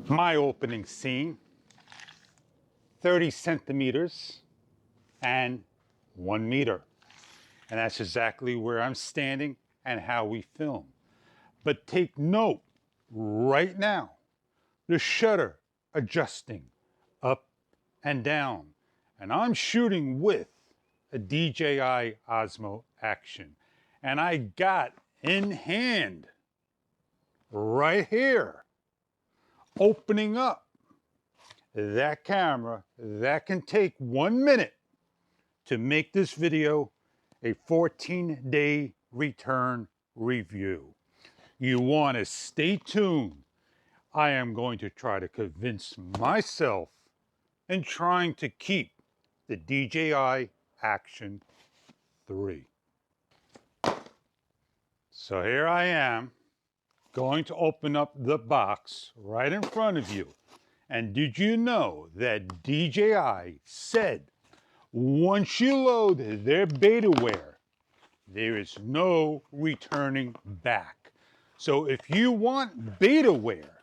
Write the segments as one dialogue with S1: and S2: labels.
S1: My opening scene, 30 centimeters and 1 meter. And that's exactly where I'm standing and how we film. But take note, right now, the shutter adjusting up and down. And I'm shooting with a DJI Osmo Action. And I got in hand, right here, opening up that camera that can take 1 minute to make this video a 14-day return review. You want to stay tuned. I am going to try to convince myself in trying to keep the DJI Action 3. So here I am, going to open up the box right in front of you. And did you know that DJI said once you load their betaware, there is no returning back. So if you want betaware,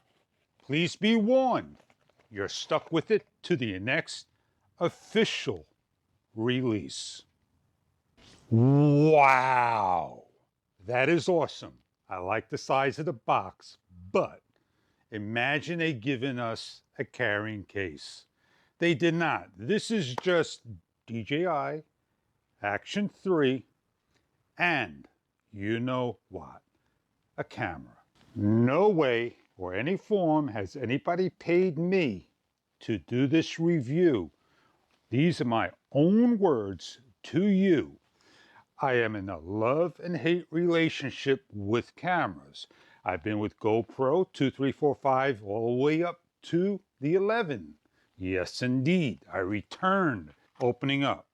S1: please be warned, you're stuck with it to the next official release. Wow, that is awesome. I like the size of the box, but imagine they given us a carrying case. They did not. This is just DJI Action 3 and you know what? A camera. No way or any form has anybody paid me to do this review. These are my own words to you. I am in a love and hate relationship with cameras. I've been with GoPro 2, 3, 4, 5 all the way up to the 11. Yes, indeed. I returned, opening up.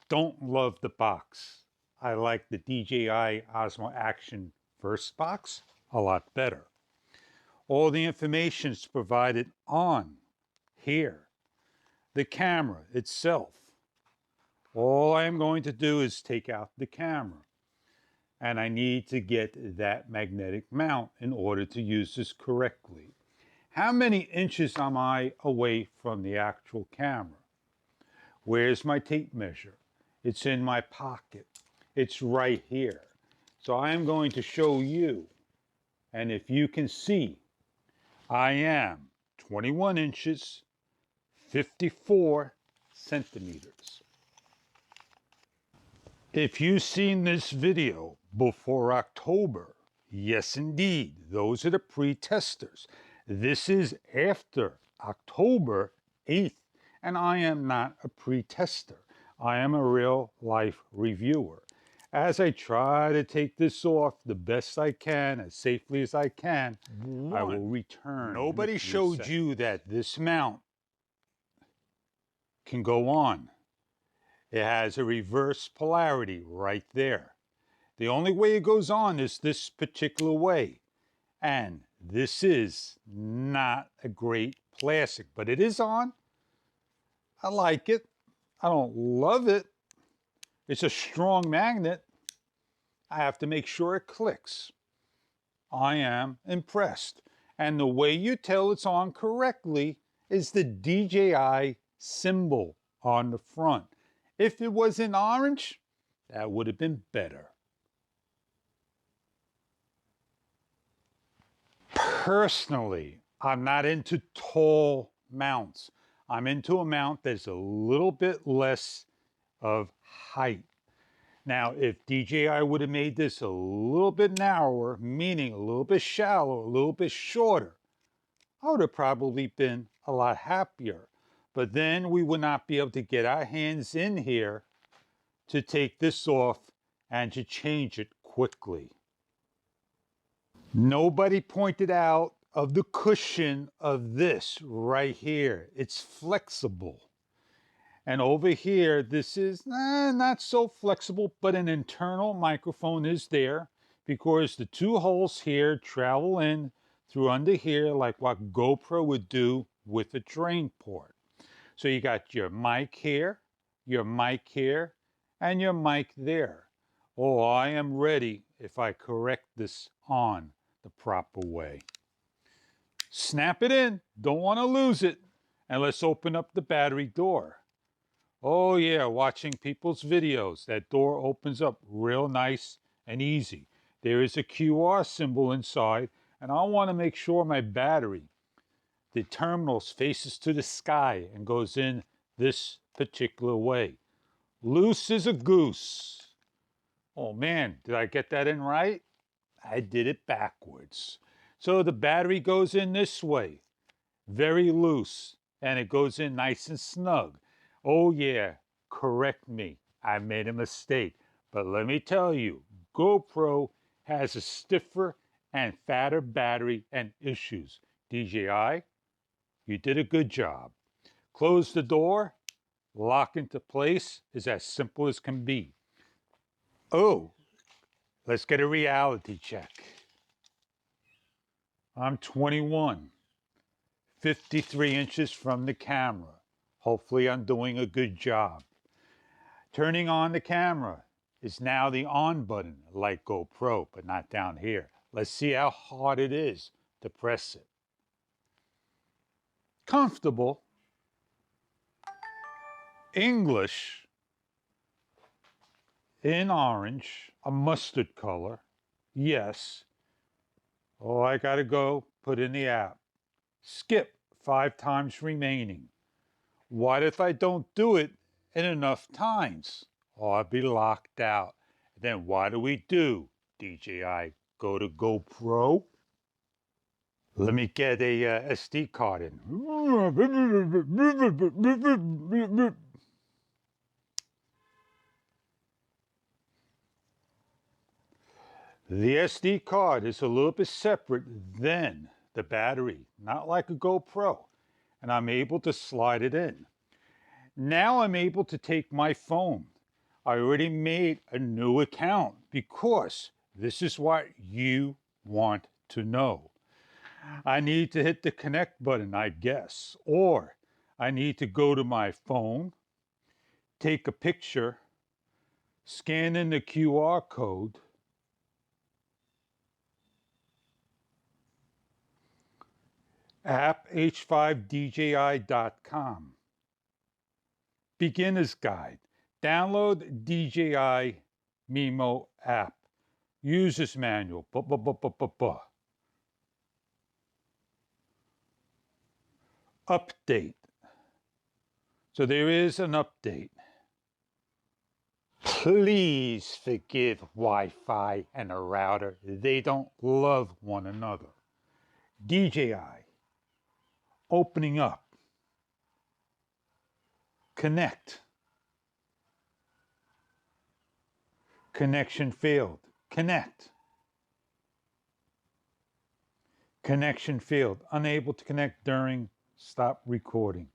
S1: Don't love the box. I like the DJI Osmo Action first box a lot better. All the information is provided on here. The camera itself. All I'm going to do is take out the camera. And I need to get that magnetic mount in order to use this correctly. How many inches am I away from the actual camera? Where's my tape measure? It's in my pocket. It's right here. So I am going to show you. And if you can see, I am 21 inches, 54 centimeters. If you've seen this video before October, yes indeed, those are the pre-testers. This is after October 8th, and I am not a pre-tester. I am a real life reviewer. As I try to take this off the best I can, as safely as I can, I will return. Nobody showed you that this mount can go on. It has a reverse polarity right there. The only way it goes on is this particular way. And this is not a great plastic, but it is on. I like it. I don't love it. It's a strong magnet. I have to make sure it clicks. I am impressed. And the way you tell it's on correctly is the DJI symbol on the front. If it was in orange, that would have been better. Personally, I'm not into tall mounts. I'm into a mount that's a little bit less of height. Now, if DJI would have made this a little bit narrower, meaning a little bit shallower, a little bit shorter, I would have probably been a lot happier. But then we would not be able to get our hands in here to take this off and to change it quickly. Nobody pointed out of the cushion of this right here. It's flexible. And over here, this is not so flexible, but an internal microphone is there because the two holes here travel in through under here like what GoPro would do with a drain port. So you got your mic here, and your mic there. Oh, I am ready if I correct this on the proper way. Snap it in, don't want to lose it. And let's open up the battery door. Oh yeah, watching people's videos, that door opens up real nice and easy. There is a QR symbol inside, and I want to make sure my battery, the terminals, faces to the sky and goes in this particular way. Loose as a goose. Oh man, did I get that in right? I did it backwards. So the battery goes in this way, very loose, and it goes in nice and snug. Oh yeah, correct me. I made a mistake. But let me tell you, GoPro has a stiffer and fatter battery and issues. DJI, you did a good job. Close the door, lock into place is as simple as can be. Oh, let's get a reality check. I'm 21, 53 inches from the camera. Hopefully I'm doing a good job. Turning on the camera is now the on button, like GoPro, but not down here. Let's see how hard it is to press it. Comfortable. English in orange, a mustard color. Yes. Oh, I gotta go put in the app. Skip 5 times remaining. What if I don't do it in enough times? Oh, I'll be locked out. Then what do? DJI, go to GoPro. Let me get a SD card in. The SD card is a little bit separate than the battery, not like a GoPro, and I'm able to slide it in. Now I'm able to take my phone. I already made a new account because this is what you want to know. I need to hit the connect button, I guess, or I need to go to my phone, take a picture, scan in the QR code, apphv5dji.com. Beginner's Guide. Download DJI Mimo app. User's Manual. Update. So there is an update. Please forgive Wi-Fi and a router. They don't love one another. DJI. Opening up. Connect. Connection failed. Connect. Connection failed. Unable to connect during stop recording.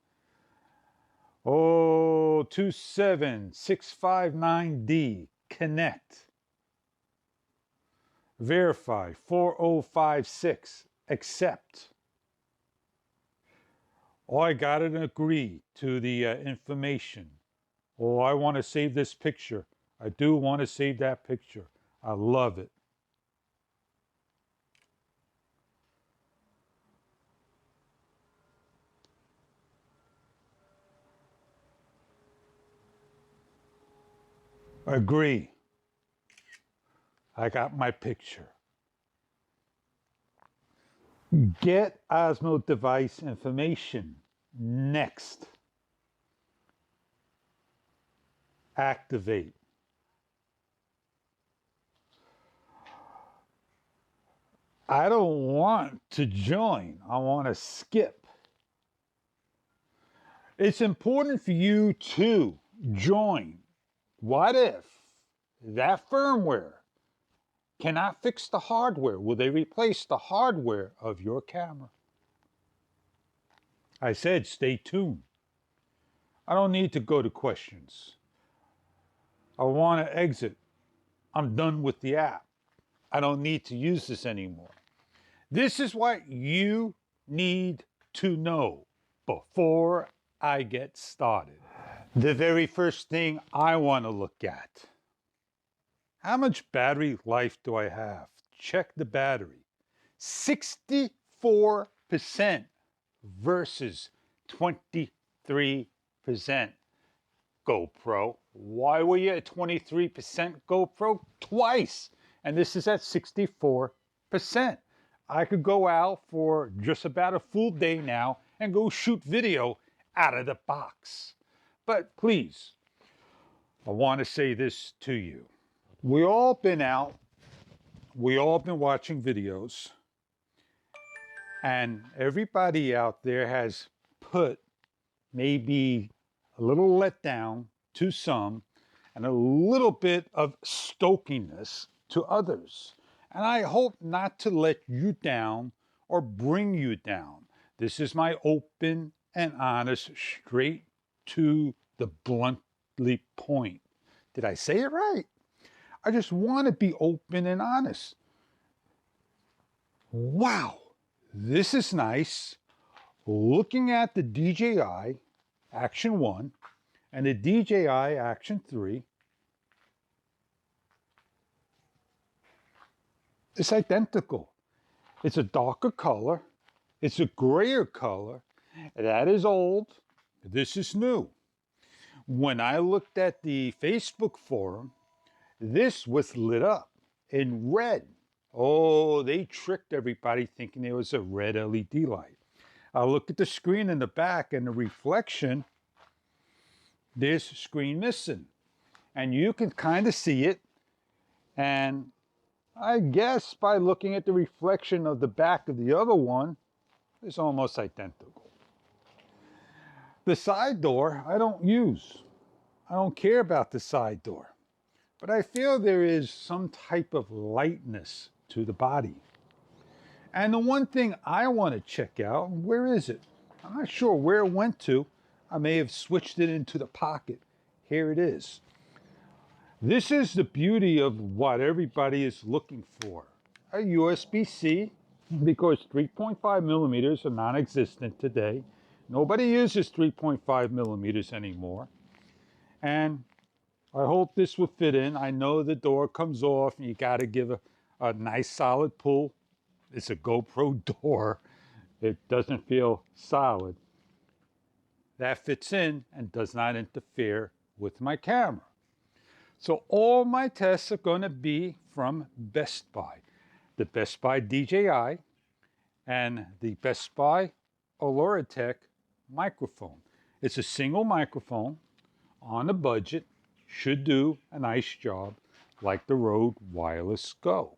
S1: Oh, 27659D. Connect. Verify. 4056. Accept. Oh, I got to agree to the information. Oh, I want to save this picture. I do want to save that picture. I love it. Agree. I got my picture. Get Osmo device information. Next. Activate. I don't want to join. I want to skip. It's important for you to join. What if that firmware cannot fix the hardware? Will they replace the hardware of your camera? I said stay tuned. I don't need to go to questions. I want to exit. I'm done with the app. I don't need to use this anymore. This is what you need to know before I get started. The very first thing I want to look at. How much battery life do I have? Check the battery. 64%. versus 23% GoPro. Why were you at 23% GoPro? Twice. And this is at 64%. I could go out for just about a full day now and go shoot video out of the box. But please, I want to say this to you. We all been out, we all been watching videos, and everybody out there has put maybe a little letdown to some and a little bit of stokiness to others. And I hope not to let you down or bring you down. This is my open and honest, straight to the bluntly point. Did I say it right? I just want to be open and honest. Wow, this is nice. Looking at the DJI Action 1 and the DJI Action 3, it's identical. It's a darker color. It's a grayer color. That is old. This is new. When I looked at the Facebook forum, this was lit up in red. Oh, they tricked everybody thinking there was a red LED light. I look at the screen in the back and the reflection, there's screen missing. And you can kind of see it. And I guess by looking at the reflection of the back of the other one, it's almost identical. The side door, I don't use. I don't care about the side door. But I feel there is some type of lightness to the body. And the one thing I want to check out, where is it? I'm not sure where it went to. I may have switched it into the pocket. Here it is. This is the beauty of what everybody is looking for. A USB-C, because 3.5 millimeters are non-existent today. Nobody uses 3.5 millimeters anymore. And I hope this will fit in. I know the door comes off and you got to give a nice solid pull. It's a GoPro door. It doesn't feel solid. That fits in and does not interfere with my camera. So all my tests are going to be from Best Buy. The Best Buy DJI and the Best Buy Oloratech microphone. It's a single microphone on a budget, should do a nice job like the Rode Wireless Go.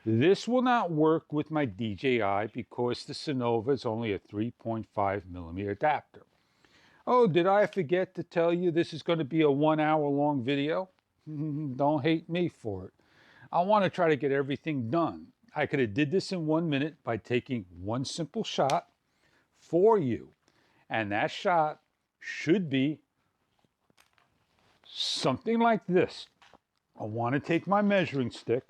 S1: This will not work with my DJI because the Sonova is only a 3.5 millimeter adapter. Oh, did I forget to tell you this is going to be a 1 hour long video? Don't hate me for it. I want to try to get everything done. I could have did this in 1 minute by taking one simple shot for you. And that shot should be something like this. I want to take my measuring stick.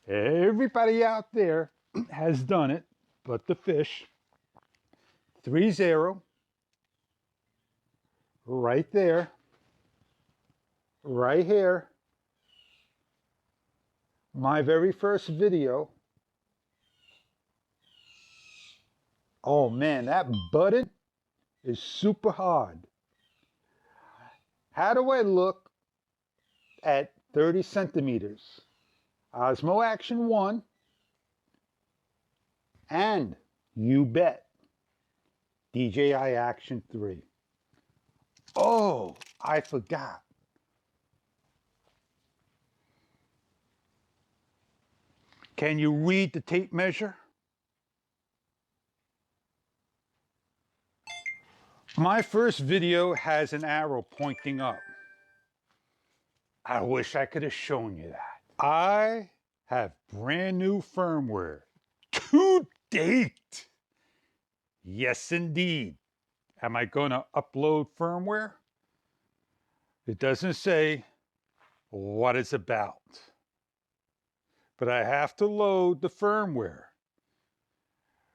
S1: Everybody out there has done it, but the fish. 3-0. Right there. Right here. My very first video. Oh man, that button is super hard. How do I look at 30 centimeters? Osmo Action 1 and you bet DJI Action 3. Oh, I forgot. Can you read the tape measure? My first video has an arrow pointing up. I wish I could have shown you that. I have brand new firmware to date. Yes, indeed. Am I going to upload firmware? It doesn't say what it's about. But I have to load the firmware.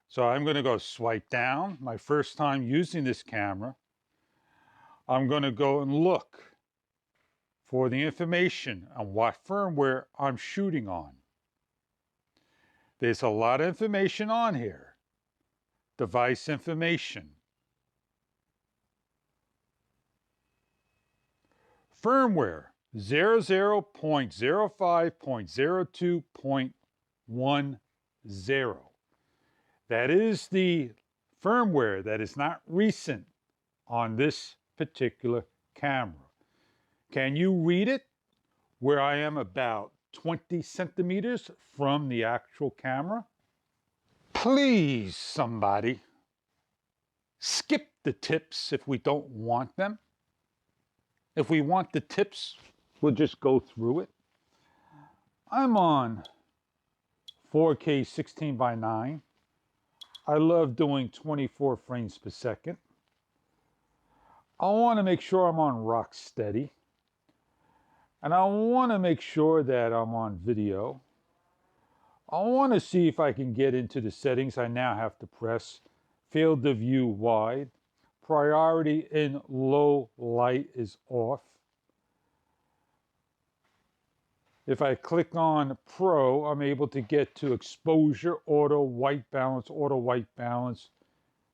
S1: So I'm going to go swipe down. My first time using this camera. I'm going to go and look for the information on what firmware I'm shooting on. There's a lot of information on here. device information. Firmware 00.05.02.10. That is the firmware that is not recent on this particular camera. Can you read it? Where I am about 20 centimeters from the actual camera? Please, somebody, skip the tips if we don't want them. If we want the tips, we'll just go through it. I'm on 4K 16:9. I love doing 24 frames per second. I want to make sure I'm on rock steady. And I want to make sure that I'm on video. I want to see if I can get into the settings I now have to press. Field of view wide. Priority in low light is off. If I click on Pro, I'm able to get to exposure, auto white balance,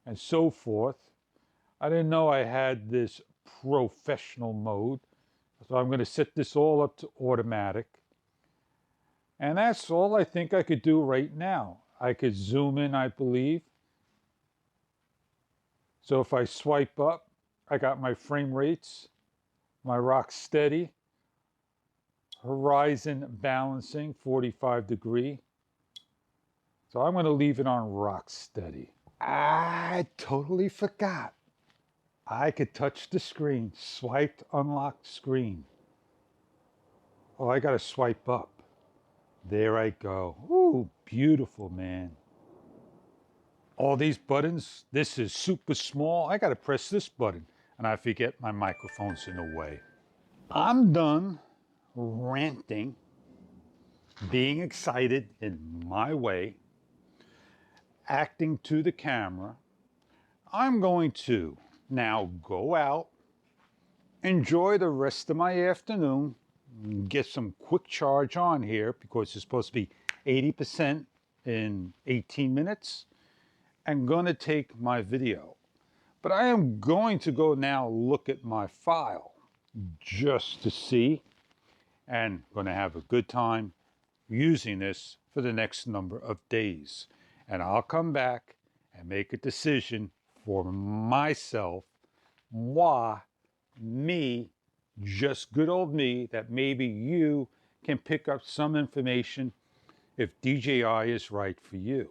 S1: and so forth. I didn't know I had this professional mode. So I'm going to set this all up to automatic. And that's all I think I could do right now. I could zoom in, I believe. So if I swipe up, I got my frame rates, my rock steady, horizon balancing, 45 degree. So I'm going to leave it on rock steady. I totally forgot. I could touch the screen, swiped, unlocked screen. Oh, I got to swipe up. There I go. Ooh, beautiful, man. All these buttons, this is super small. I got to press this button, and I forget my microphone's in the way. I'm done ranting, being excited in my way, acting to the camera. I'm going to now go out, enjoy the rest of my afternoon, get some quick charge on here because it's supposed to be 80% in 18 minutes. I'm going to take my video. But I am going to go now look at my file just to see, and going to have a good time using this for the next number of days. And I'll come back and make a decision for myself, moi, me, just good old me, that maybe you can pick up some information if DJI is right for you.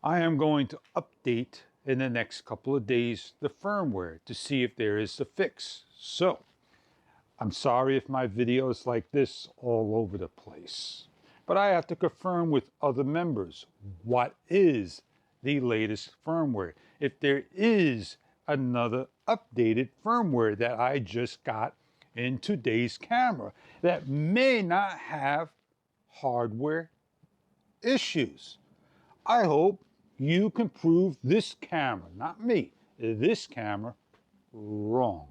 S1: I am going to update in the next couple of days the firmware to see if there is a fix. So, I'm sorry if my video is like this all over the place, but I have to confirm with other members what is the latest firmware. If there is another updated firmware that I just got in today's camera that may not have hardware issues. I hope you can prove this camera, not me, this camera, wrong.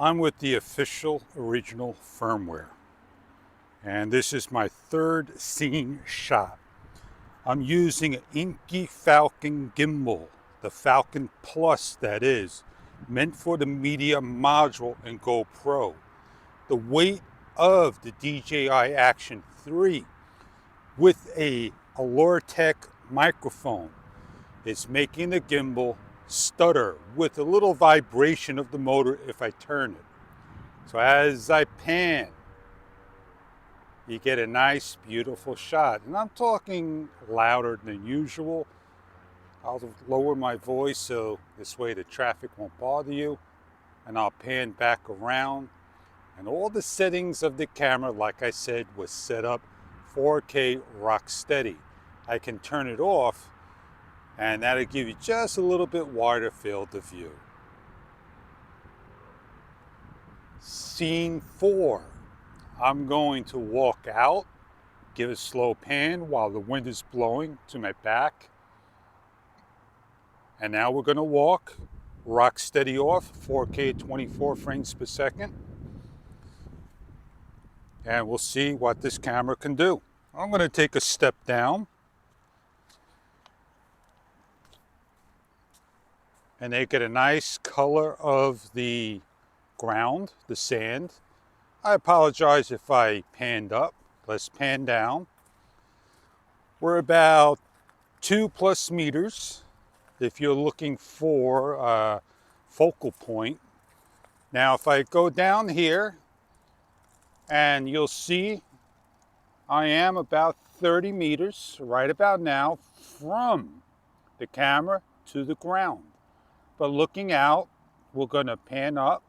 S1: I'm with the official original firmware, and this is my third scene shot. I'm using an Inky Falcon gimbal, the Falcon Plus that is, meant for the media module in GoPro. The weight of the DJI Action 3 with a Allure-Tech microphone is making the gimbal stutter with a little vibration of the motor if I turn it. So as I pan, you get a nice, beautiful shot. And I'm talking louder than usual. I'll lower my voice so this way the traffic won't bother you. And I'll pan back around. And all the settings of the camera, like I said, was set up 4K rock steady. I can turn it off, and that'll give you just a little bit wider field of view. Scene 4. I'm going to walk out Give a slow pan while the wind is blowing to my back. And now we're gonna walk, rock steady off, 4K 24 frames per second. And we'll see what this camera can do. I'm gonna take a step down. And they get a nice color of the ground, the sand. I apologize if I panned up. Let's pan down. We're about 2+ meters if you're looking for a focal point. Now, if I go down here, and you'll see I am about 30 meters right about now from the camera to the ground. But looking out, we're going to pan up.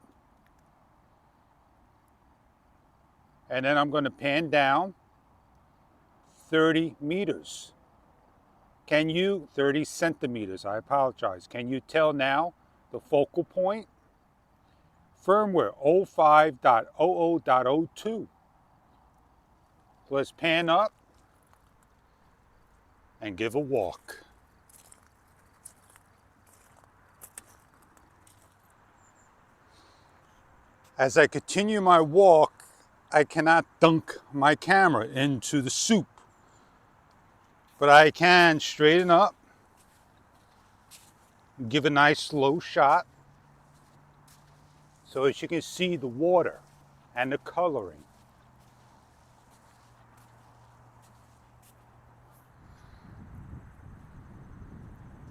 S1: And then I'm going to pan down 30 meters. Can you, 30 centimeters, I apologize. Can you tell now the focal point? Firmware 05.00.02. So let's pan up and give a walk. As I continue my walk, I cannot dunk my camera into the soup, but I can straighten up, give a nice slow shot, so as you can see the water and the coloring.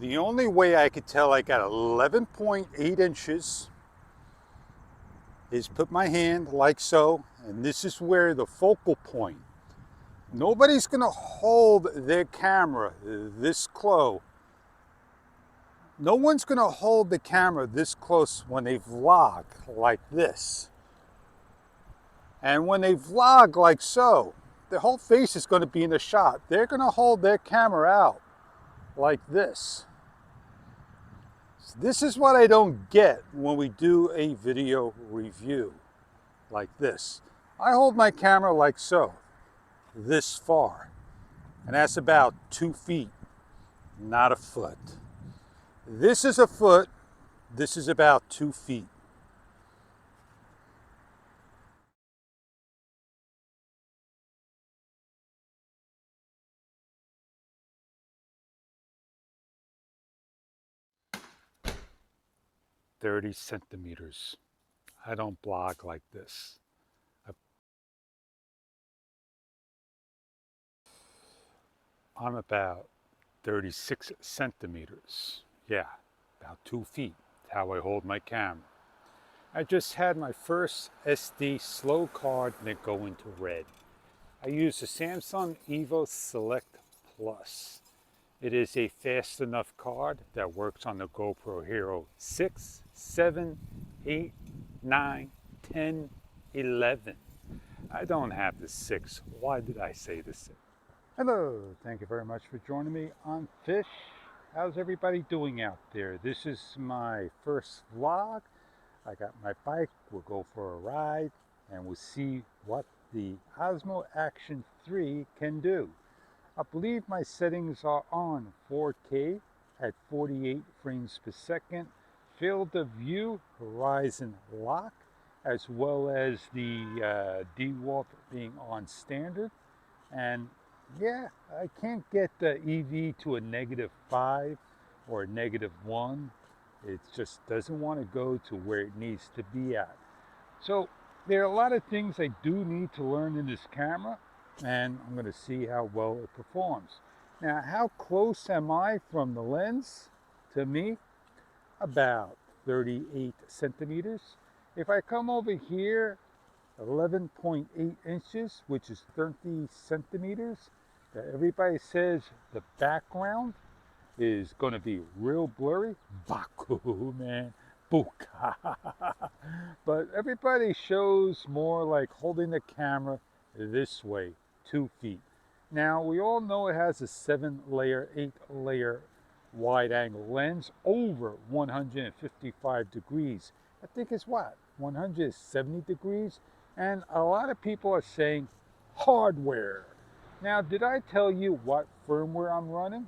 S1: The only way I could tell I got 11.8 inches is put my hand like so, and this is where the focal point. Nobody's gonna hold their camera this close. No one's gonna hold the camera this close when they vlog like this. And when they vlog like so, their whole face is gonna be in the shot. They're gonna hold their camera out like this. This is what I don't get when we do a video review like this. I hold my camera like so, this far, and that's about 2 feet, not a foot. This is a foot, this is about 2 feet. "30 centimeters. I don't blog like this. I'm about 36 centimeters. Yeah, about 2 feet. That's how I hold my camera. I just had my first SD slow card and it go into red. I use the Samsung Evo Select Plus. It is a fast enough card that works on the GoPro Hero 6, 7, 8, 9, 10, 11. I don't have the 6. Why did I say the 6? Hello, thank you very much for joining me on Fish. How's everybody doing out there? This is my first vlog. I got my bike, we'll go for a ride, and we'll see what the Osmo Action 3 can do. I believe my settings are on 4K at 48 frames per second, field of view, horizon lock, as well as the de-warp being on standard. And yeah, I can't get the EV to a -5 or a -1. It just doesn't want to go to where it needs to be at. So there are a lot of things I do need to learn in this camera, and I'm going to see how well it performs. Now, how close am I from the lens to me? About 38 centimeters. If I come over here, 11.8 inches, which is 30 centimeters, everybody says the background is going to be real blurry. Baku, man. Buka. But everybody shows more like holding the camera this way, 2 feet. Now, we all know it has a 7-layer, 8-layer wide-angle lens over 155 degrees. I think it's what? 170 degrees? And a lot of people are saying hardware. Now, did I tell you what firmware I'm running?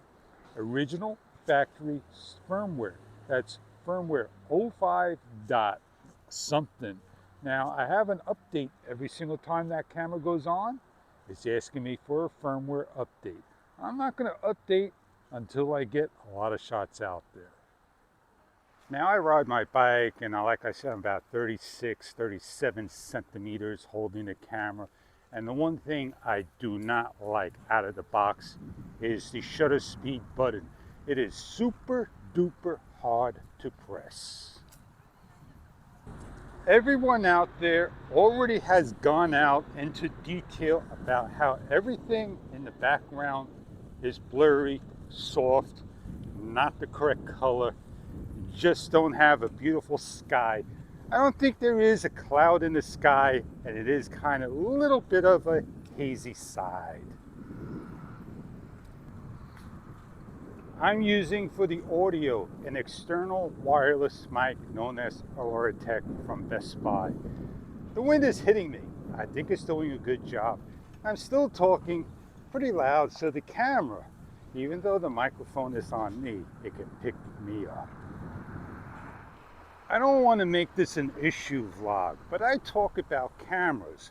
S1: Original factory firmware. That's firmware 05 dot something. Now, I have an update every single time that camera goes on. It's asking me for a firmware update. I'm not going to update until I get a lot of shots out there. Now I ride my bike and like I said, I'm about 36, 37 centimeters holding the camera. And the one thing I do not like out of the box is the shutter speed button. It is super duper hard to press. Everyone out there already has gone out into detail about how everything in the background is blurry, soft, not the correct color, just don't have a beautiful sky. I don't think there is a cloud in the sky, and it is kind of a little bit of a hazy side. I'm using for the audio an external wireless mic known as Aurora Tech from Best Buy. The wind is hitting me. I think it's doing a good job. I'm still talking pretty loud, so the camera, even though the microphone is on me, it can pick me up. I don't want to make this an issue vlog, but I talk about cameras.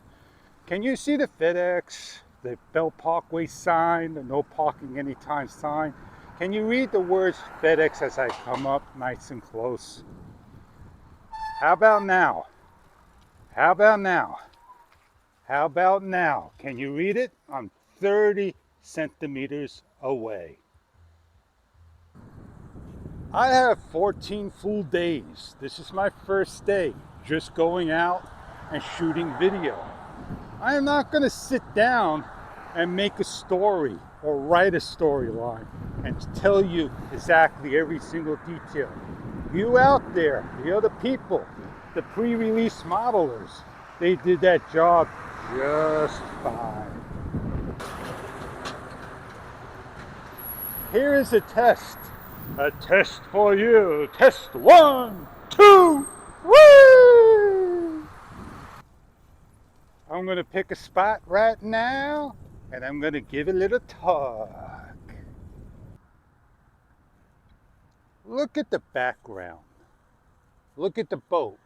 S1: Can you see the FedEx, the Bell Parkway sign, the no parking anytime sign? Can you read the words FedEx as I come up nice and close? How about now? How about now? How about now? Can you read it? I'm 30 centimeters away. I have 14 full days. This is my first day, just going out and shooting video. I am not going to sit down and make a story or write a storyline and tell you exactly every single detail. You out there, the other people, the pre-release modelers, they did that job just fine. Here is a test. A test for you. Test 1, 2, woo! I'm going to pick a spot right now, and I'm going to give a little talk. Look at the background. Look at the boat.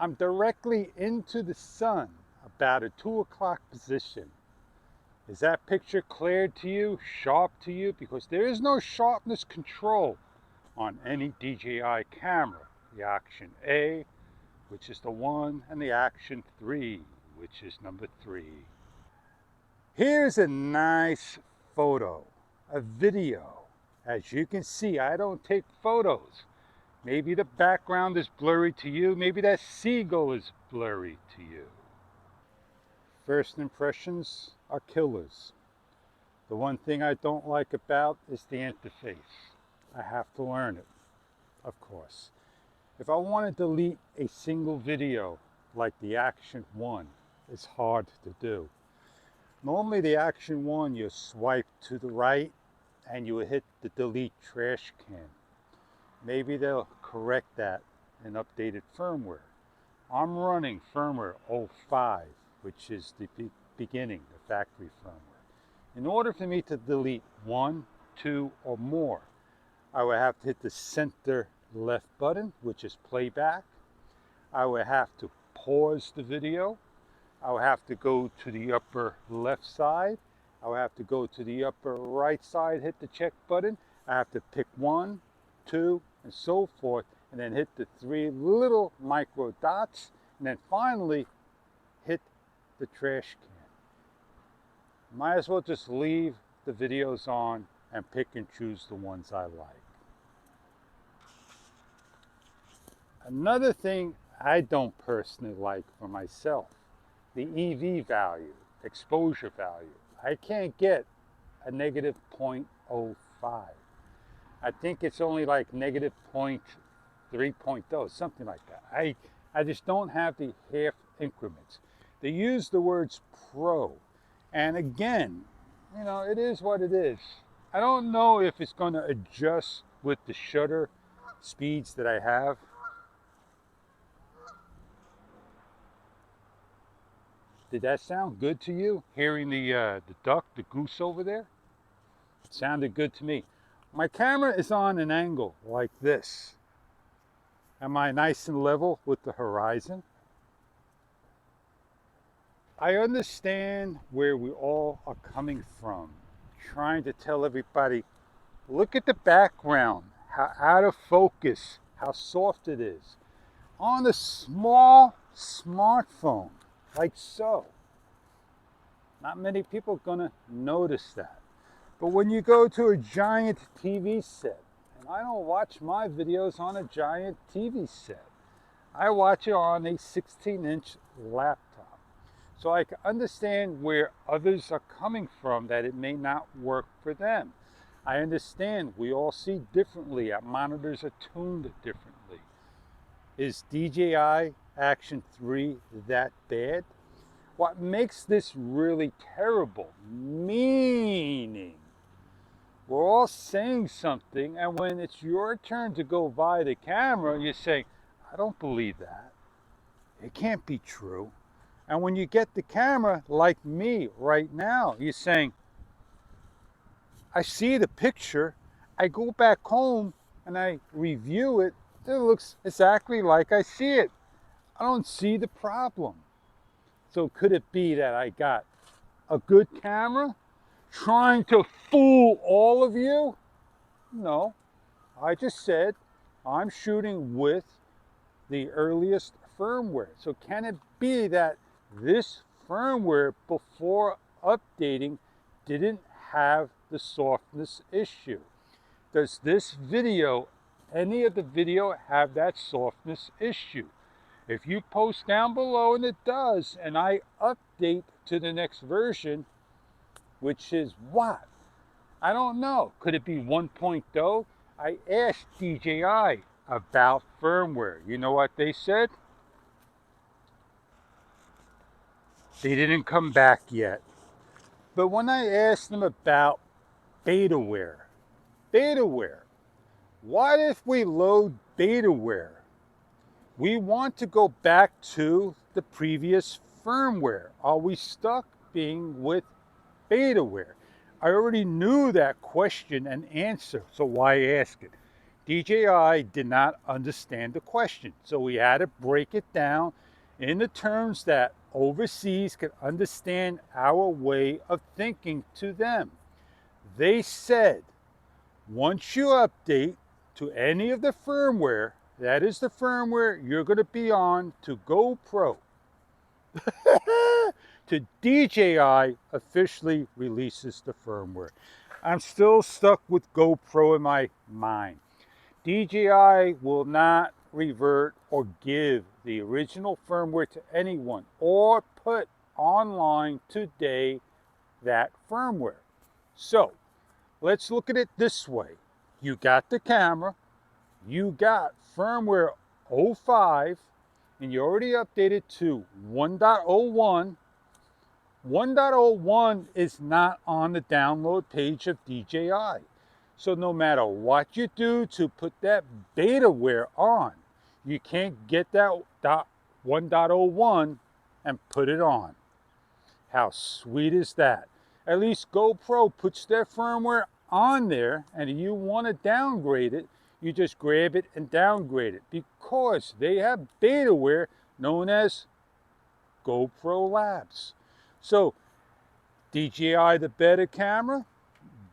S1: I'm directly into the sun, about a 2 o'clock position. Is that picture clear to you, sharp to you? Because there is no sharpness control on any DJI camera. The Action A, which is the 1, and the Action 3, which is number 3. Here's a nice photo, a video. As you can see, I don't take photos. Maybe the background is blurry to you. Maybe that seagull is blurry to you. First impressions are killers. The one thing I don't like about is the interface. I have to learn it, of course. If I want to delete a single video like the Action 1, it's hard to do. Normally the Action 1, you swipe to the right and you hit the delete trash can. Maybe they'll correct that in updated firmware. I'm running firmware 05, which is the beginning, the factory firmware. In order for me to delete 1, 2, or more, I would have to hit the center left button, which is playback. I would have to pause the video. I would have to go to the upper left side. I would have to go to the upper right side, hit the check button. I have to pick 1, 2, and so forth, and then hit the 3 little micro dots, and then finally hit the trash can. Might as well just leave the videos on and pick and choose the ones I like. Another thing I don't personally like for myself, the EV value, exposure value. I can't get a negative 0.05. I think it's only like negative 0.3, something like that. I just don't have the half increments. They use the words pro. And again, you know, it is what it is. I don't know if it's going to adjust with the shutter speeds that I have. Did that sound good to you? Hearing the duck, the goose over there? It sounded good to me. My camera is on an angle like this. Am I nice and level with the horizon? I understand where we all are coming from. Trying to tell everybody, look at the background, how out of focus, how soft it is. On a small smartphone, like so. Not many people are gonna notice that. But when you go to a giant TV set, and I don't watch my videos on a giant TV set, I watch it on a 16-inch laptop. So I can understand where others are coming from, that it may not work for them. I understand we all see differently. Our monitors are tuned differently. Is DJI Action 3 that bad? What makes this really terrible, meaning we're all saying something, and when it's your turn to go buy the camera, you say, I don't believe that. It can't be true. And when you get the camera, like me right now, you're saying, I see the picture, I go back home and I review it, it looks exactly like I see it. I don't see the problem. So could it be that I got a good camera trying to fool all of you? No, I just said I'm shooting with the earliest firmware. So can it be that this firmware before updating didn't have the softness issue? Does this video, any of the video, have that softness issue? If you post down below and it does, and I update to the next version, which is what? I don't know. Could it be 1.0? I asked DJI about firmware. You know what they said? They didn't come back yet. But when I asked them about betaware, what if we load betaware? We want to go back to the previous firmware. Are we stuck being with betaware? I already knew that question and answer, so why ask it? DJI did not understand the question, so we had to break it down in the terms that overseas could understand our way of thinking to them. They said, once you update to any of the firmware, that is the firmware you're going to be on, to GoPro, to DJI officially releases the firmware. I'm still stuck with GoPro in my mind. DJI will not revert or give the original firmware to anyone or put online today that firmware. So let's look at it this way. You got the camera, you got firmware 05, and you already updated to 1.01. 1.01 is not on the download page of DJI. So no matter what you do to put that betaware on, you can't get that 1.01 and put it on. How sweet is that? At least GoPro puts their firmware on there, and if you want to downgrade it, you just grab it and downgrade it, because they have betaware known as GoPro Labs. So DJI the better camera,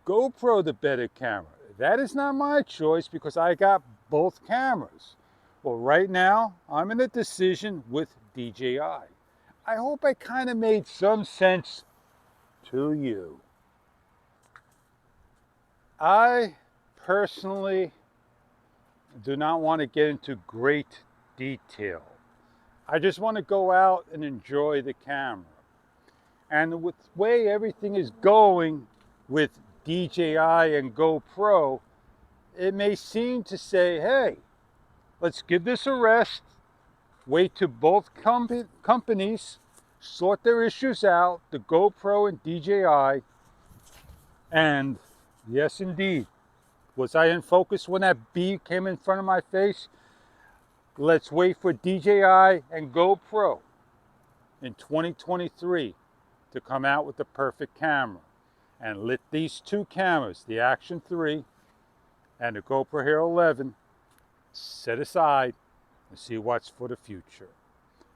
S1: GoPro the better camera. That is not my choice because I got both cameras. Well, right now I'm in a decision with DJI. I hope I kind of made some sense to you. I personally do not want to get into great detail. I just want to go out and enjoy the camera. And with the way everything is going with DJI and GoPro, it may seem to say, hey, let's give this a rest, wait till both companies sort their issues out, the GoPro and DJI. And yes, indeed, was I in focus when that bee came in front of my face? Let's wait for DJI and GoPro in 2023 to come out with the perfect camera. And let these two cameras, the Action 3 and the GoPro Hero 11, set aside and see what's for the future.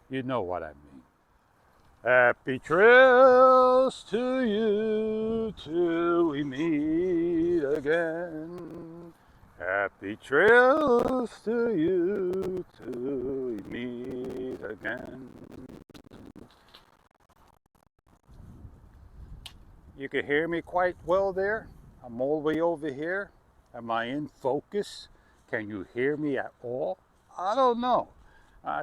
S1: You know what I mean. Happy trails to you till we meet again. Happy trails to you till we meet again. You can hear me quite well there. I'm all the way over here. Am I in focus? Can you hear me at all? I don't know.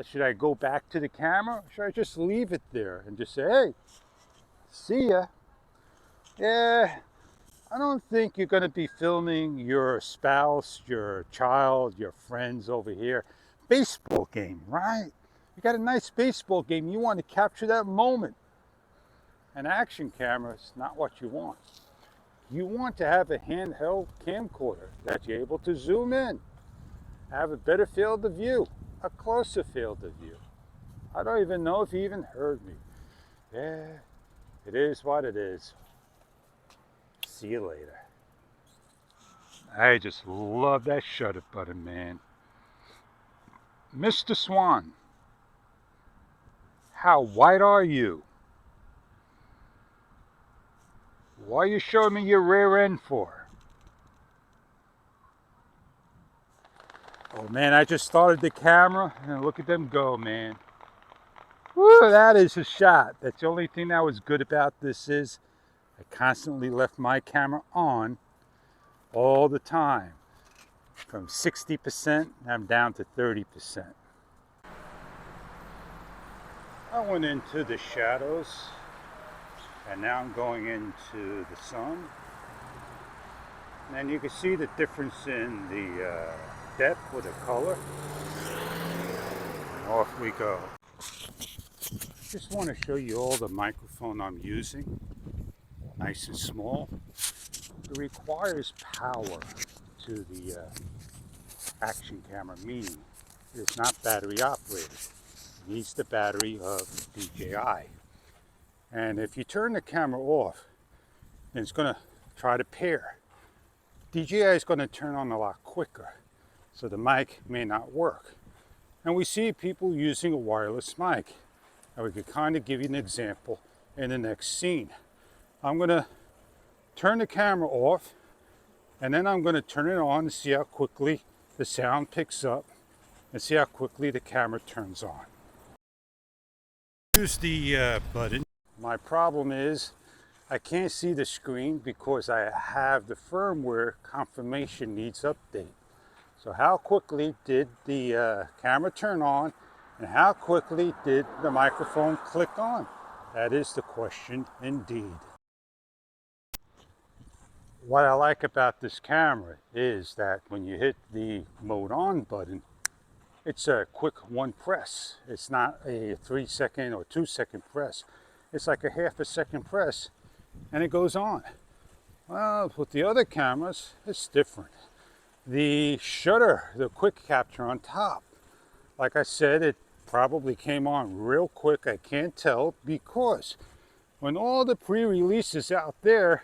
S1: Should I go back to the camera? Or should I just leave it there and just say, hey, see ya? Yeah, I don't think you're going to be filming your spouse, your child, your friends over here. Baseball game, right? You got a nice baseball game. You want to capture that moment. An action camera is not what you want. You want to have a handheld camcorder that you're able to zoom in, have a better field of view, a closer field of view. I don't even know if you even heard me. Yeah, it is what it is. See you later. I just love that shutter button, man. Mr. Swan, how white are you? Why are you showing me your rear end for? Oh man, I just started the camera and look at them go, man. Woo, that is a shot. That's the only thing that was good about this is I constantly left my camera on all the time. From 60%, I'm down to 30%. I went into the shadows and now I'm going into the sun. And you can see the difference in the depth with the color. And off we go. Just want to show you all the microphone I'm using. Nice and small. It requires power to the action camera, meaning it's not battery operated. It needs the battery of DJI. And if you turn the camera off, then it's going to try to pair. DJI is going to turn on a lot quicker, so the mic may not work. And we see people using a wireless mic. And we could kind of give you an example in the next scene. I'm going to turn the camera off, and then I'm going to turn it on to see how quickly the sound picks up and see how quickly the camera turns on. Use the button. My problem is I can't see the screen because I have the firmware confirmation needs update. So how quickly did the camera turn on and how quickly did the microphone click on? That is the question indeed. What I like about this camera is that when you hit the mode on button, it's a quick one press. It's not a 3-second or 2-second press. It's like a half a second press and it goes on. Well, with the other cameras, it's different. The shutter, the quick capture on top, like I said, it probably came on real quick. I can't tell because when all the pre-releases out there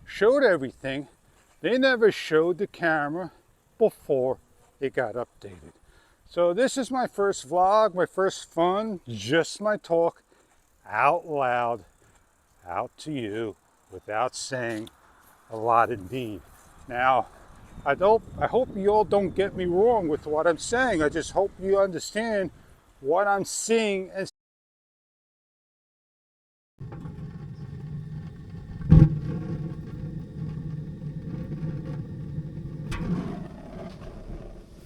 S1: showed everything, they never showed the camera before it got updated. So this is my first vlog, my first fun, just my talk out loud, out to you, without saying a lot indeed. Now, I hope you all don't get me wrong with what I'm saying. I just hope you understand what I'm seeing. And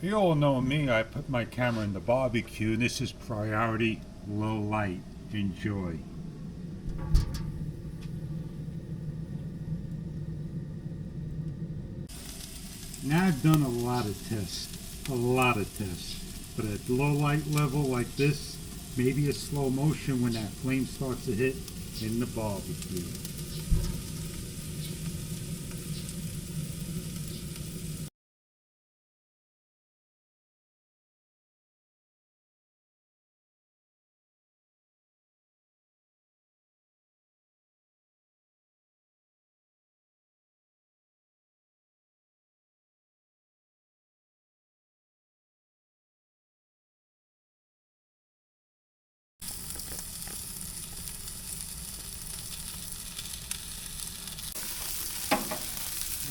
S1: you all know me, I put my camera in the barbecue. This is priority low light. Enjoy. Now I've done a lot of tests, but at low light level like this, maybe a slow motion when that flame starts to hit in the barbecue.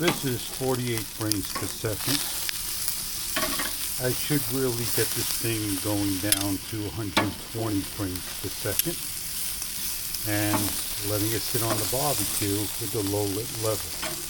S1: this is 48 frames per second. I should really get this thing going down to 120 frames per second and letting it sit on the barbecue with a low lit level.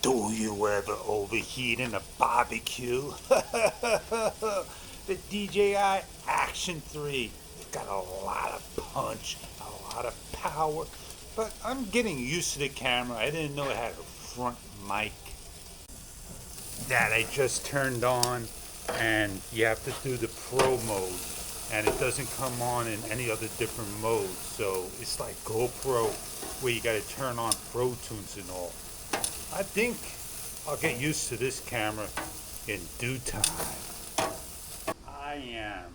S1: Do you ever overheat in a barbecue? The DJI Action 3, it's got a lot of punch, a lot of power, but I'm getting used to the camera. I didn't know it had a front mic that I just turned on, and you have to do the pro mode, and it doesn't come on in any other different modes. So it's like GoPro, where you got to turn on Pro Tunes and all. I think I'll get used to this camera in due time. I am,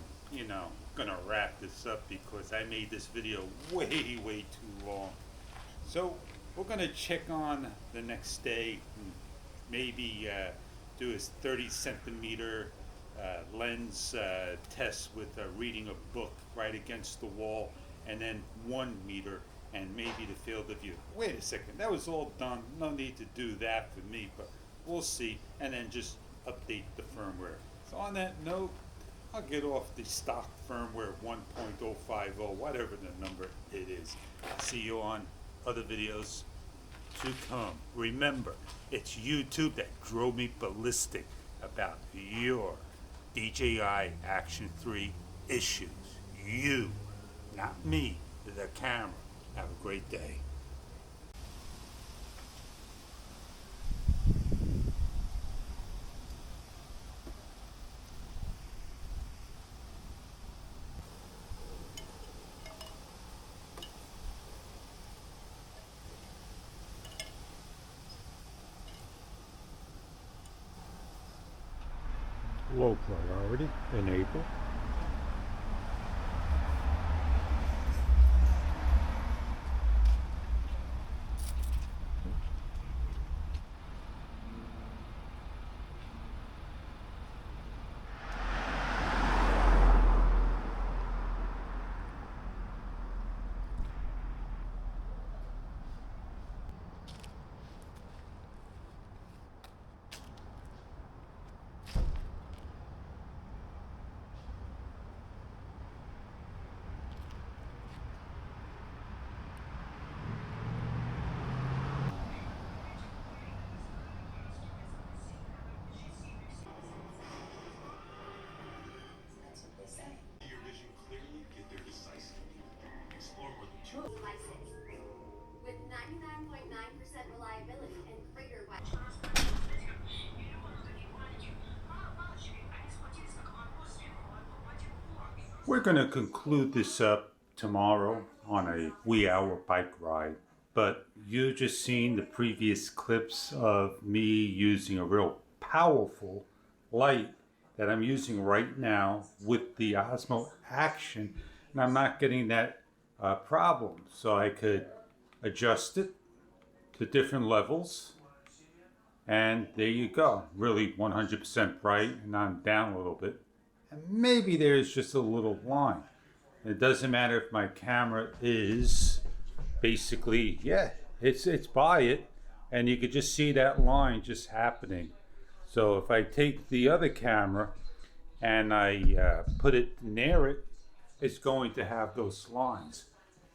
S1: gonna wrap this up because I made this video way too long. So we're gonna check on the next day and maybe do a 30 centimeter lens test with reading a book right against the wall, and then 1 meter and maybe the field of view. Wait a second, that was all done. No need to do that for me, but we'll see. And then just update the firmware. So on that note, I'll get off the stock firmware 1.050, whatever the number it is. See you on other videos to come. Remember, it's YouTube that drove me ballistic about your DJI Action 3 issues. You, not me, the camera. Have a great day. Low priority, enable.
S2: With 99.9% reliability and greater wide.
S1: We're going to conclude this up tomorrow on a wee hour bike ride, but you just seen the previous clips of me using a real powerful light that I'm using right now with the Osmo Action, and I'm not getting that problem. So I could adjust it to different levels, and there you go. Really 100% bright, and I'm down a little bit. And maybe there's just a little line. It doesn't matter if my camera is basically, it's by it, and you could just see that line just happening. So if I take the other camera, and I put it near it, it's going to have those lines.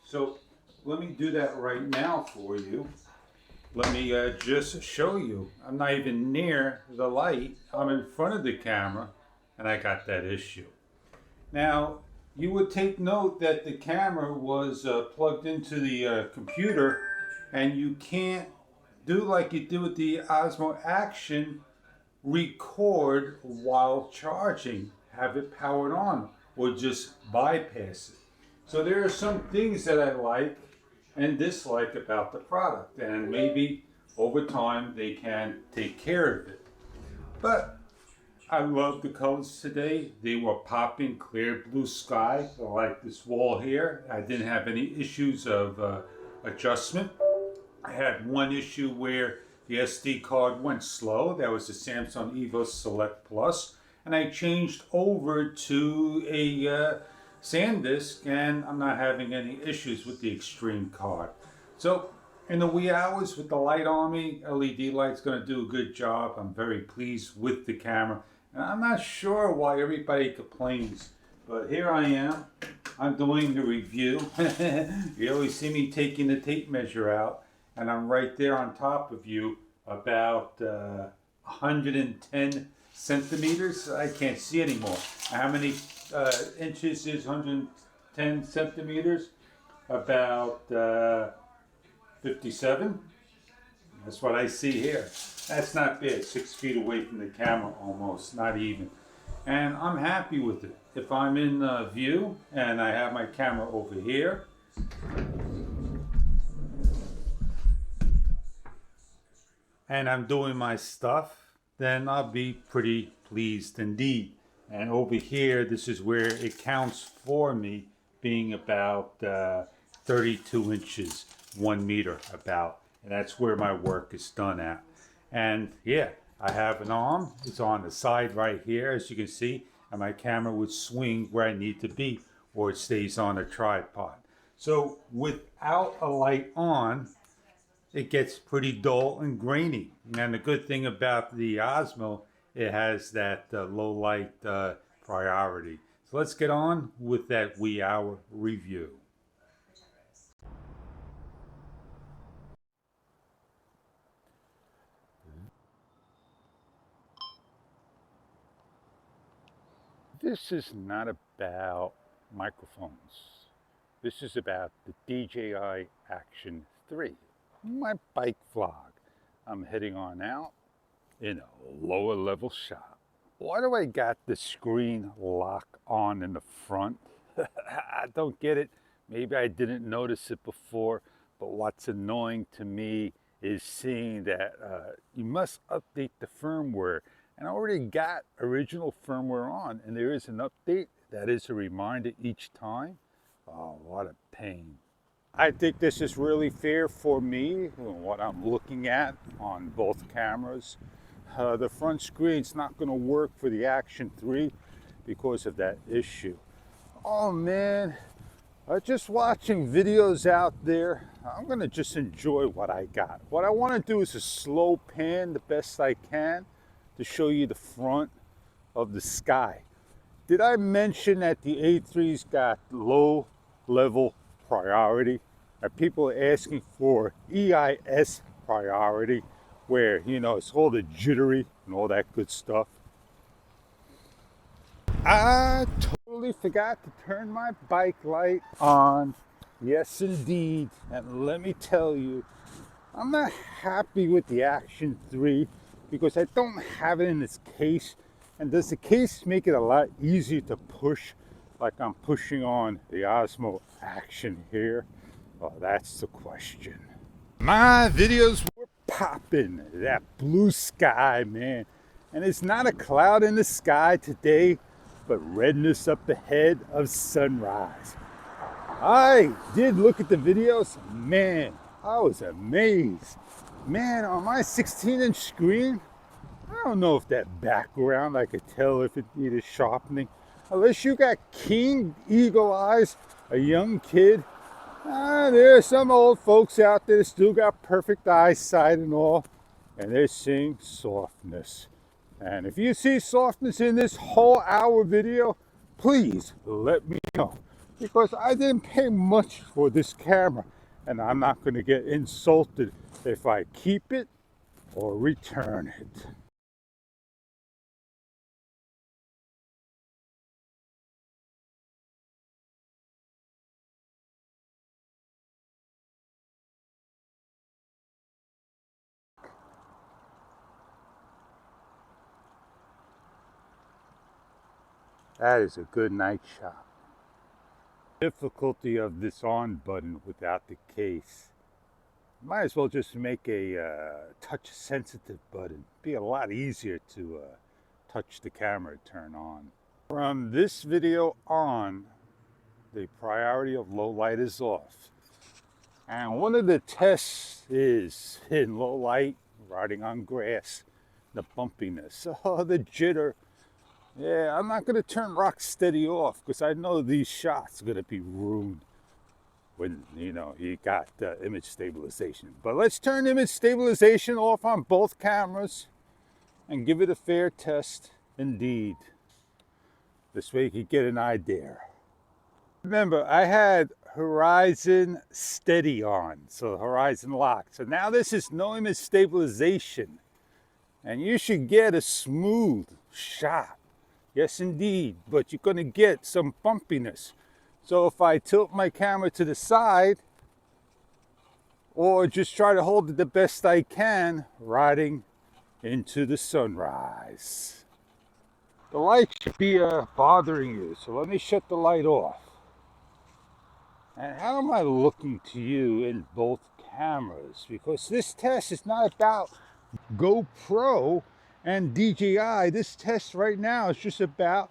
S1: So let me do that right now for you. Let me just show you. I'm not even near the light. I'm in front of the camera, and I got that issue. Now, you would take note that the camera was plugged into the computer, and you can't do like you do with the Osmo Action, record while charging, have it powered on, or just bypass it. So there are some things that I like and dislike about the product, and maybe over time they can take care of it. But I love the colors today. They were popping, clear blue sky, like this wall here. I didn't have any issues of adjustment. I had one issue where the SD card went slow. That was the Samsung Evo Select Plus, and I changed over to a SanDisk, and I'm not having any issues with the Extreme card. So in the wee hours with the light on me, LED light's going to do a good job. I'm very pleased with the camera, and I'm not sure why everybody complains, but here I am. I'm doing the review. You always see me taking the tape measure out, and I'm right there on top of you, about 110 centimeters. I can't see anymore. How many inches is 110 centimeters? About 57. That's what I see here. That's not bad. 6 feet away from the camera almost, not even. And I'm happy with it. If I'm in view and I have my camera over here, and I'm doing my stuff, then I'll be pretty pleased indeed. And over here, this is where it counts for me being about 32 inches, 1 meter about. And that's where my work is done at. And yeah, I have an arm. It's on the side right here, as you can see. And my camera would swing where I need to be, or it stays on a tripod. So without a light on, it gets pretty dull and grainy. And the good thing about the Osmo, it has that low light priority. So let's get on with that wee hour review. This is not about microphones. This is about the DJI Action 3, my bike vlog. I'm heading on out in a lower level shop. Why do I got the screen lock on in the front? I don't get it. Maybe I didn't notice it before, but what's annoying to me is seeing that you must update the firmware. And I already got original firmware on, and there is an update that is a reminder each time. Oh, what a pain. I think this is really fair for me, what I'm looking at on both cameras. The front screen's not going to work for the Action 3 because of that issue. Oh man, just watching videos out there, I'm going to just enjoy what I got. What I want to do is a slow pan the best I can to show you the front of the sky. Did I mention that the A3's got low level priority? People are asking for EIS priority, where, you know, it's all the jittery and all that good stuff. I totally forgot to turn my bike light on. Yes, indeed. And let me tell you, I'm not happy with the Action 3 because I don't have it in its case. And does the case make it a lot easier to push like I'm pushing on the Osmo Action here? Well, that's the question. My videos were popping. That blue sky, man. And it's not a cloud in the sky today, but redness up ahead of sunrise. I did look at the videos. Man, I was amazed. Man, on my 16-inch screen, I don't know if that background, I could tell if it needed sharpening. Unless you got keen eagle eyes, a young kid. There are some old folks out there that still got perfect eyesight and all, and they're seeing softness. And if you see softness in this whole hour video, please let me know. Because I didn't pay much for this camera, and I'm not going to get insulted if I keep it or return it. That is a good night shot. Difficulty of this on button without the case. Might as well just make a touch sensitive button. Be a lot easier to touch the camera turn on. From this video on, the priority of low light is off. And one of the tests is in low light, riding on grass, the bumpiness, oh, the jitter. Yeah, I'm not going to turn rock steady off because I know these shots are going to be ruined when, you got image stabilization. But let's turn image stabilization off on both cameras and give it a fair test indeed. This way you can get an idea. Remember, I had horizon steady on, so horizon lock. So now this is no image stabilization. And you should get a smooth shot. Yes, indeed, but you're going to get some bumpiness. So if I tilt my camera to the side, or just try to hold it the best I can, riding into the sunrise. The light should be bothering you, so let me shut the light off. And how am I looking to you in both cameras? Because this test is not about GoPro and DJI. This test right now is just about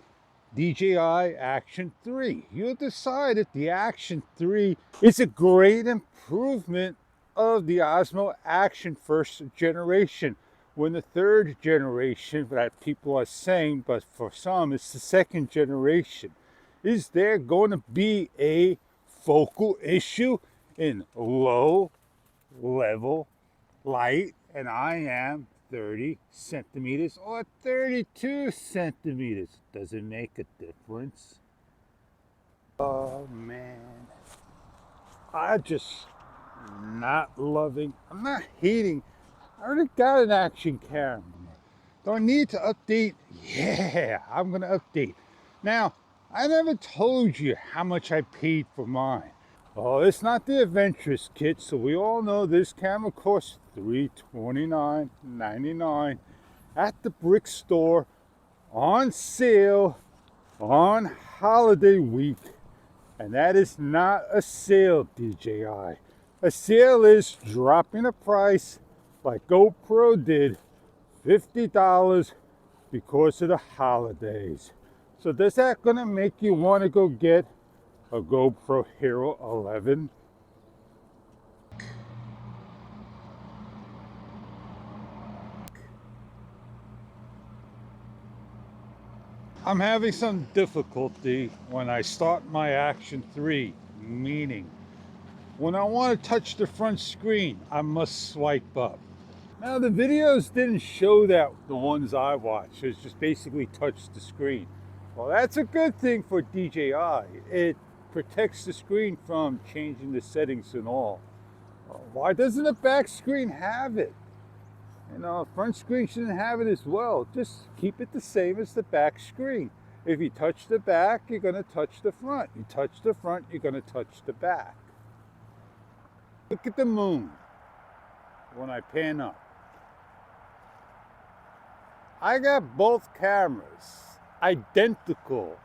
S1: DJI Action 3. You'll decide if the Action 3 is a great improvement of the Osmo Action first generation, when the third generation that people are saying, but for some it's the second generation. Is there going to be a focal issue in low level light? And I am 30 centimeters or 32 centimeters. Does it make a difference? Oh man, I just not loving, I'm not hating. I already got an action camera. Do I need to update? Yeah, I'm gonna update. Now, I never told you how much I paid for mine. Oh, it's not the Adventurous kit, so we all know this camera costs $329.99 at the brick store on sale on holiday week. And that is not a sale, DJI. A sale is dropping the price like GoPro did, $50 because of the holidays. So does that gonna make you want to go get a GoPro Hero 11? I'm having some difficulty when I start my Action 3, meaning when I want to touch the front screen, I must swipe up. Now the videos didn't show that, the ones I watched, it's just basically touch the screen. Well, that's a good thing for DJI. It protects the screen from changing the settings and all. Why doesn't the back screen have it? Front screen shouldn't have it as well. Just keep it the same as the back screen. If you touch the back, you're going to touch the front. You touch the front, you're going to touch the back. Look at the moon when I pan up. I got both cameras identical,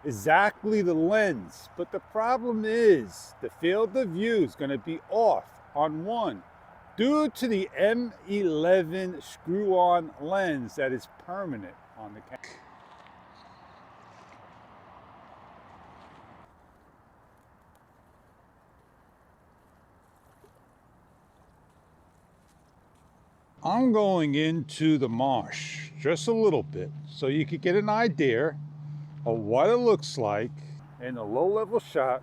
S1: exactly the lens, but the problem is the field of view is going to be off on one due to the M11 screw-on lens that is permanent on the camera. I'm going into the marsh just a little bit so you could get an idea of what it looks like in a low-level shot.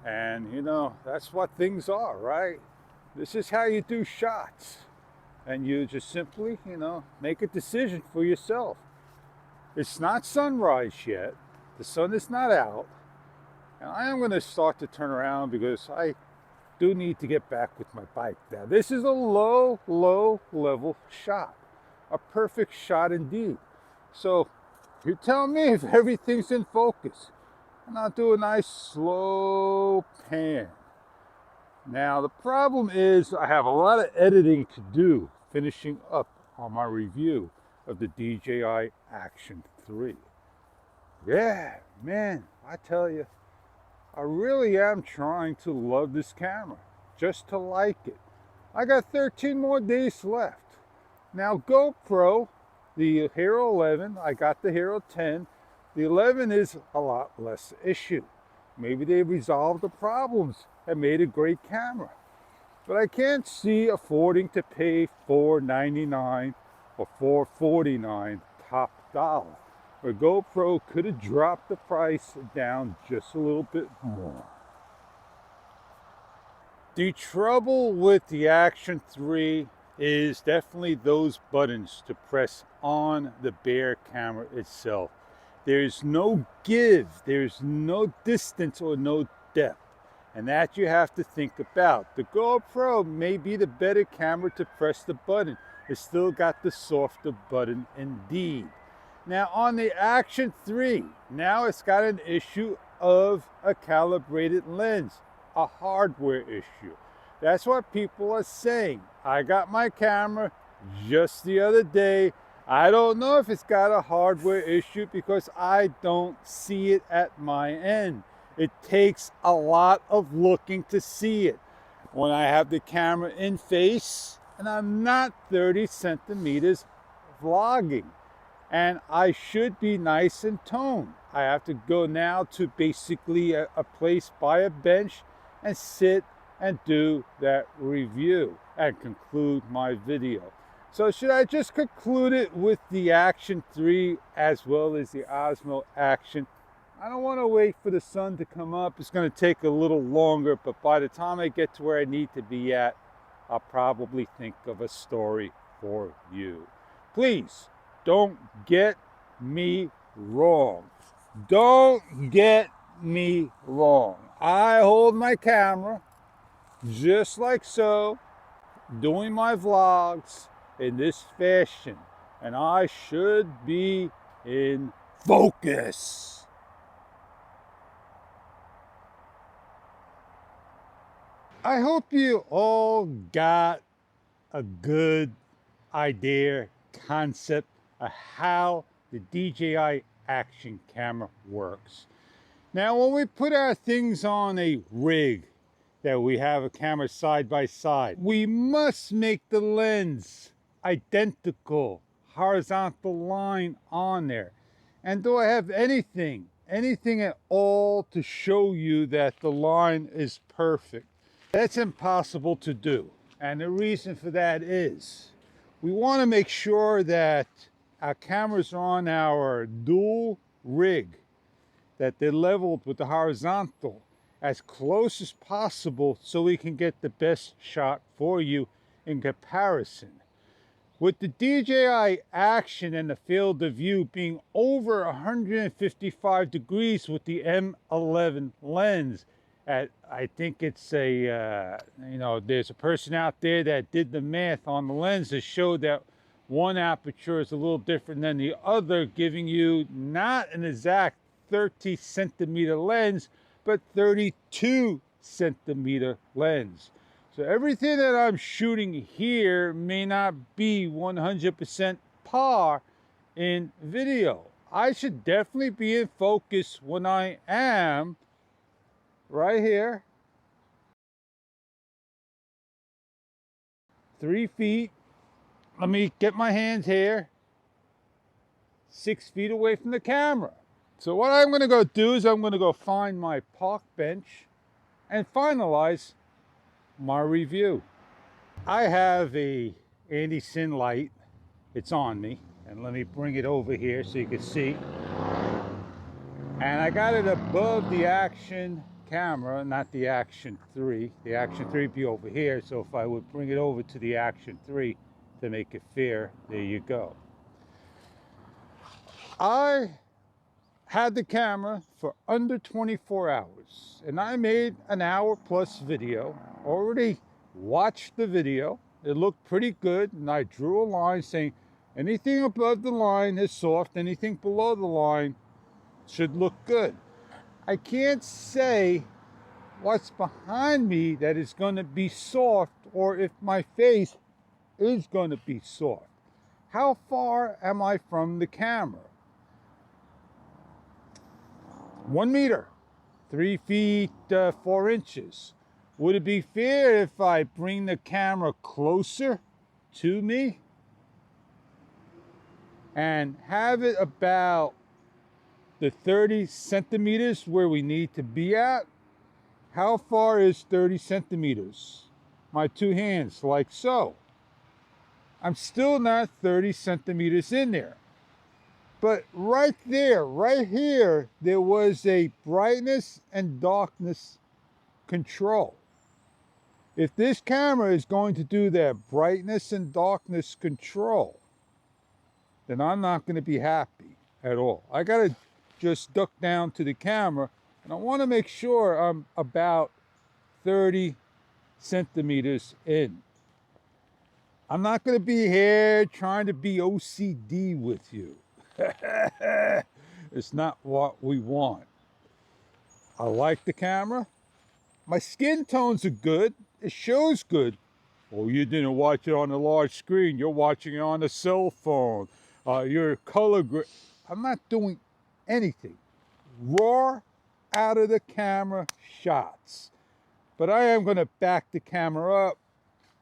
S1: And that's what things are, right? This is how you do shots. and you just simply, you know, make a decision for yourself. It's not sunrise yet. The sun is not out. And I am going to start to turn around because I do need to get back with my bike. Now, this is a low level shot. A perfect shot indeed. So, you tell me if everything's in focus. And I'll do a nice slow pan. Now, the problem is I have a lot of editing to do finishing up on my review of the DJI Action 3. Yeah, man, I tell you, I really am trying to love this camera, just to like it. I got 13 more days left. Now, GoPro, the Hero 11, I got the Hero 10. The 11 is a lot less issue. Maybe they resolved the problems and made a great camera. But I can't see affording to pay $499 or $449 top dollar. Where GoPro could have dropped the price down just a little bit more. The trouble with the Action 3 is definitely those buttons to press on the bare camera itself. There's no give, there's no distance or no depth, and that you have to think about. The GoPro may be the better camera to press the button. It's still got the softer button indeed. Now on the Action 3, now it's got an issue of a calibrated lens, a hardware issue. That's what people are saying. I got my camera just the other day. I don't know if it's got a hardware issue because I don't see it at my end. It takes a lot of looking to see it. When I have the camera in face and I'm not 30 centimeters vlogging, and I should be nice and toned. I have to go now to basically a place by a bench and sit and do that review and conclude my video. So should I just conclude it with the Action 3 as well as the Osmo Action? I don't want to wait for the sun to come up. It's going to take a little longer, but by the time I get to where I need to be at, I'll probably think of a story for you. Please, don't get me wrong. Don't get me wrong. I hold my camera just like so, doing my vlogs in this fashion, and I should be in focus. I hope you all got a good idea, concept of how the DJI Action camera works. Now, when we put our things on a rig that we have a camera side by side, we must make the lens identical, horizontal line on there. And do I have anything at all to show you that the line is perfect? That's impossible to do. And the reason for that is we want to make sure that our cameras are on our dual rig, that they're leveled with the horizontal as close as possible so we can get the best shot for you in comparison. With the DJI Action and the field of view being over 155 degrees with the M11 lens, I think it's a, there's a person out there that did the math on the lens to show that one aperture is a little different than the other, giving you not an exact 30 centimeter lens, but 32 centimeter lens. So everything that I'm shooting here may not be 100% par in video. I should definitely be in focus when I am right here, 3 feet. Let me get my hands here, 6 feet away from the camera. So what I'm going to go do is I'm going to go find my park bench and finalize my review. I have a Anderson light. It's on me, and let me bring it over here so you can see. And I got it above the Action camera, not the Action 3. The Action 3 be over here, so if I would bring it over to the Action 3, to make it fair, there you go. I had the camera for under 24 hours and I made an hour plus video. Already watched the video. It looked pretty good, and I drew a line saying anything above the line is soft, anything below the line should look good. I can't say what's behind me that is going to be soft or if my face is going to be soft. How far am I from the camera? 1 meter, 3 feet 4 inches. Would it be fair if I bring the camera closer to me and have it about the 30 centimeters where we need to be at? How far is 30 centimeters? My two hands, like so. I'm still not 30 centimeters in there. But right there, right here, there was a brightness and darkness control. If this camera is going to do that brightness and darkness control, then I'm not going to be happy at all. I got to just duck down to the camera, and I want to make sure I'm about 30 centimeters in. I'm not going to be here trying to be OCD with you. It's not what we want. I like the camera. My skin tones are good. It shows good. Oh, you didn't watch it on a large screen. You're watching it on a cell phone. Your color grade. I'm not doing anything. Raw, out of the camera shots. But I am going to back the camera up.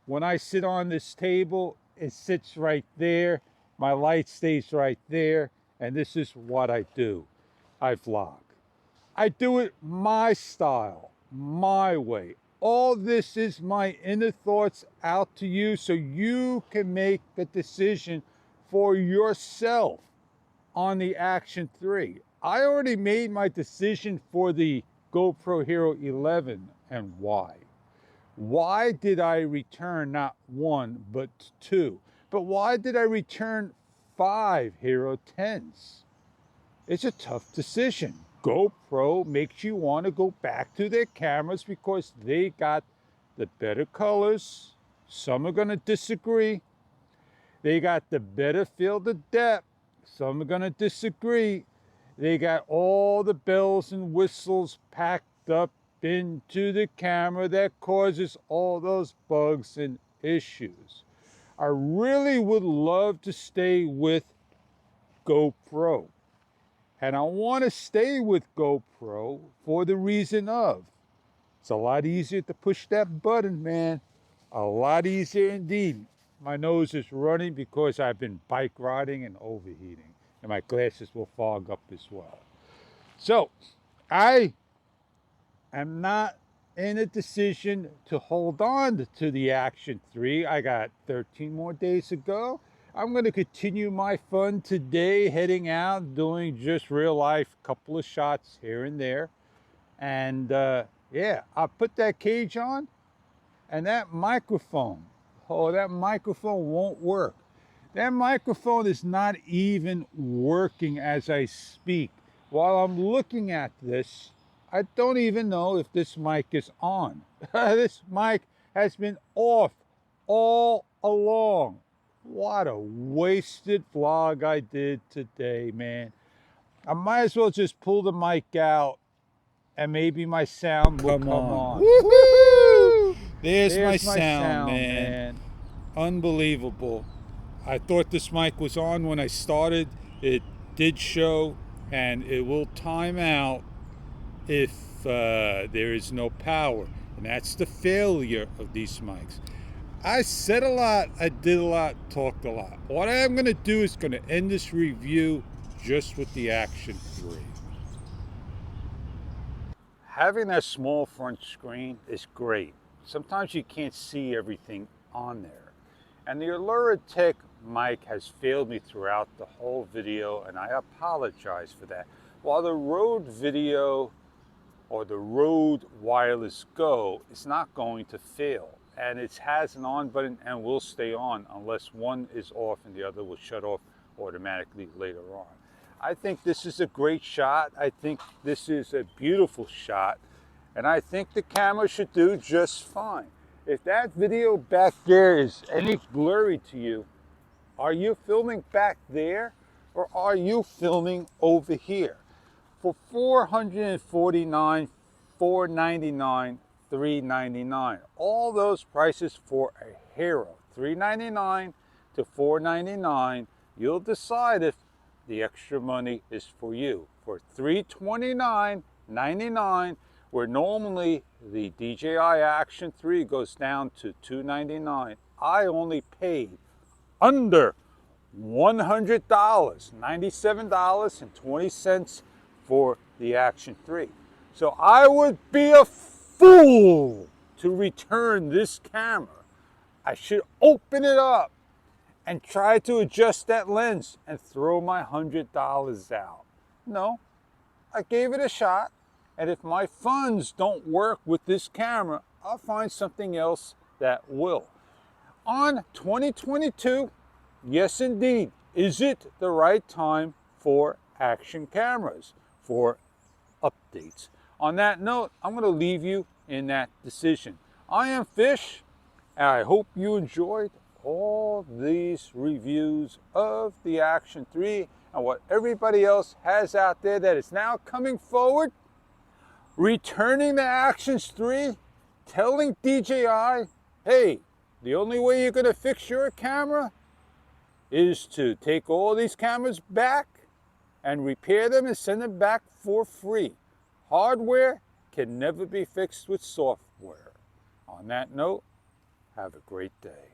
S1: When I sit on this table, it sits right there. My light stays right there. And this is what I do. I vlog. I do it my style, my way. All this is my inner thoughts out to you so you can make a decision for yourself on the Action 3. I already made my decision for the GoPro Hero 11 and why. Why did I return not 1 but 2? But why did I return 5 Hero 10s? It's a tough decision. GoPro makes you want to go back to their cameras because they got the better colors. Some are going to disagree. They got the better field of depth. Some are going to disagree. They got all the bells and whistles packed up into the camera that causes all those bugs and issues. I really would love to stay with GoPro. And I want to stay with GoPro for the reason of, it's a lot easier to push that button, man. A lot easier indeed. My nose is running because I've been bike riding and overheating. And my glasses will fog up as well. So, I am not in a decision to hold on to the Action 3. I got 13 more days to go. I'm going to continue my fun today, heading out, doing just real life, couple of shots here and there. And yeah, I'll put that cage on and that microphone. Oh, that microphone won't work. That microphone is not even working as I speak. While I'm looking at this, I don't even know if this mic is on. This mic has been off all along. What a wasted vlog I did today, man. I might as well just pull the mic out and maybe my sound will come on.
S3: Woohoo!
S1: There's my sound, man. Unbelievable. I thought this mic was on when I started. It did show, and it will time out if there is no power. And that's the failure of these mics. I said a lot, I did a lot, talked a lot. What I'm going to do is going to end this review just with the Action 3. Having that small front screen is great. Sometimes you can't see everything on there. And the Allura Tech mic has failed me throughout the whole video, and I apologize for that. While the Rode Video or the Rode Wireless Go is not going to fail. and it has an on button and will stay on unless one is off and the other will shut off automatically later on. I think this is a great shot. I think this is a beautiful shot, and I think the camera should do just fine. If that video back there is any blurry to you, are you filming back there or are you filming over here? For $449, $499, $399, all those prices for a Hero, $399 to $499, you'll decide if the extra money is for you. For $329.99, where normally the DJI Action 3 goes down to $299, I only paid under $100, $97.20 for the Action 3. So I would be a fool to return this camera. I should open it up and try to adjust that lens and throw my $100 out. No, I gave it a shot, and if my funds don't work with this camera, I'll find something else that will. On 2022, yes indeed, is it the right time for action cameras, for updates? On that note, I'm going to leave you in that decision. I am Fish, and I hope you enjoyed all these reviews of the Action 3 and what everybody else has out there that is now coming forward, returning the Actions 3, telling DJI, hey, the only way you're going to fix your camera is to take all these cameras back and repair them and send them back for free. Hardware can never be fixed with software. On that note, have a great day.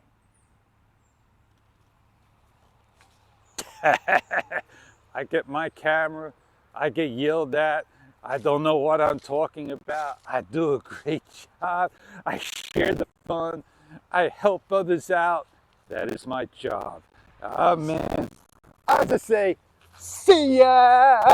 S1: I get my camera, I get yelled at, I don't know what I'm talking about. I do a great job, I share the fun, I help others out. That is my job. Oh man, I just say, see ya!